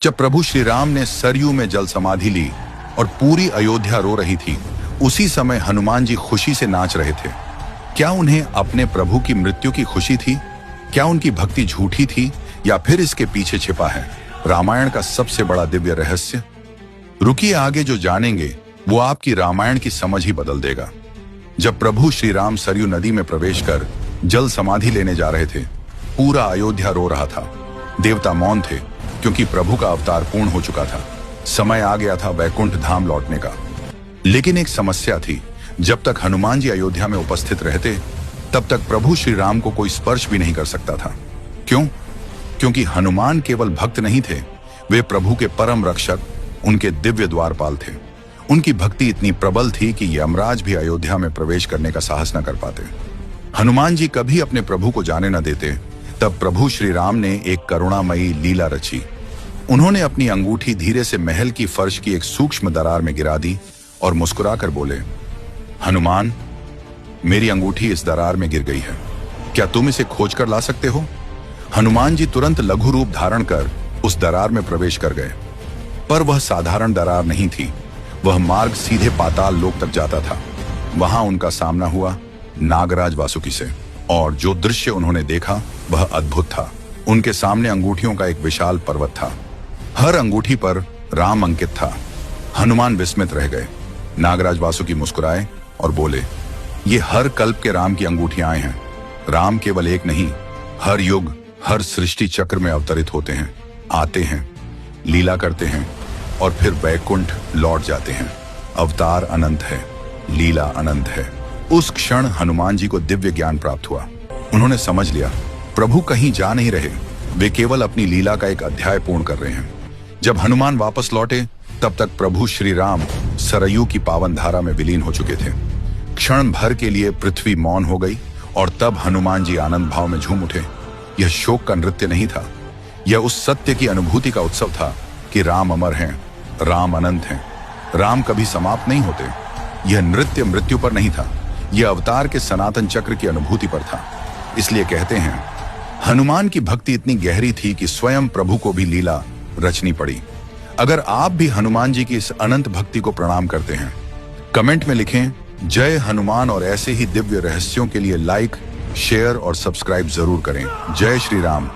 जब प्रभु श्री राम ने सरयू में जल समाधि ली और पूरी अयोध्या रो रही थी, उसी समय हनुमान जी खुशी से नाच रहे थे। क्या उन्हें अपने प्रभु की मृत्यु की खुशी थी? क्या उनकी भक्ति झूठी थी या फिर इसके पीछे छिपा है रामायण का सबसे बड़ा दिव्य रहस्य? रुकिए, आगे जो जानेंगे वो आपकी रामायण की समझ ही बदल देगा। जब प्रभु श्री राम सरयू नदी में प्रवेश कर जल समाधि लेने जा रहे थे, पूरा अयोध्या रो रहा था। देवता मौन थे क्योंकि प्रभु का अवतार पूर्ण हो चुका था। समय आ गया था वैकुंठ धाम लौटने का। लेकिन एक समस्या थी, जब तक हनुमान जी अयोध्या में उपस्थित रहते तब तक प्रभु श्री राम को कोई स्पर्श भी नहीं कर सकता था। क्यों? क्योंकि हनुमान केवल भक्त नहीं थे, वे प्रभु के परम रक्षक, उनके दिव्य द्वारपाल थे। उनकी भक्ति इतनी प्रबल थी कि यमराज भी अयोध्या में प्रवेश करने का साहस न कर पाते। हनुमान जी कभी अपने प्रभु को जाने न देते। तब प्रभु श्री राम ने एक करुणामयी लीला रची। उन्होंने अपनी अंगूठी धीरे से महल की फर्श की एक सूक्ष्म दरार में गिरा दी और मुस्कुराकर बोले, हनुमान, मेरी अंगूठी इस दरार में गिर गई है, क्या तुम इसे खोज कर ला सकते हो? हनुमान जी तुरंत लघु रूप धारण कर उस दरार में प्रवेश कर गए। पर वह साधारण दरार नहीं थी, वह मार्ग सीधे पाताल लोक तक जाता था। वहां उनका सामना हुआ नागराज वासुकी से, और जो दृश्य उन्होंने देखा वह अद्भुत था। उनके सामने अंगूठियों का एक विशाल पर्वत था। हर अंगूठी पर राम अंकित था। हनुमान विस्मित रह गए। नागराज वासुकी मुस्कुराए और बोले, ये हर कल्प के राम की अंगूठियां हैं। राम केवल एक नहीं, हर युग, हर सृष्टि चक्र में अवतरित होते हैं, आते हैं, लीला करते हैं और फिर वैकुंठ लौट जाते हैं। अवतार अनंत है, लीला अनंत है। उस क्षण हनुमान जी को दिव्य ज्ञान प्राप्त हुआ। उन्होंने समझ लिया, प्रभु कहीं जा नहीं रहे, वे केवल अपनी लीला का एक अध्याय पूर्ण कर रहे हैं। जब हनुमान वापस लौटे तब तक प्रभु श्री राम सरयू की पावन धारा में विलीन हो चुके थे। क्षण भर के लिए पृथ्वी मौन हो गई और तब हनुमान जी आनंद भाव में झूम उठे। यह शोक का नृत्य नहीं था, यह उस सत्य की अनुभूति का उत्सव था कि राम अमर हैं, राम अनंत हैं, राम कभी समाप्त नहीं होते। यह नृत्य मृत्यु पर नहीं था, यह अवतार के सनातन चक्र की अनुभूति पर था। इसलिए कहते हैं, हनुमान की भक्ति इतनी गहरी थी कि स्वयं प्रभु को भी लीला रचनी पड़ी। अगर आप भी हनुमान जी की इस अनंत भक्ति को प्रणाम करते हैं, कमेंट में लिखें जय हनुमान, और ऐसे ही दिव्य रहस्यों के लिए लाइक, शेयर और सब्सक्राइब जरूर करें। जय श्री राम।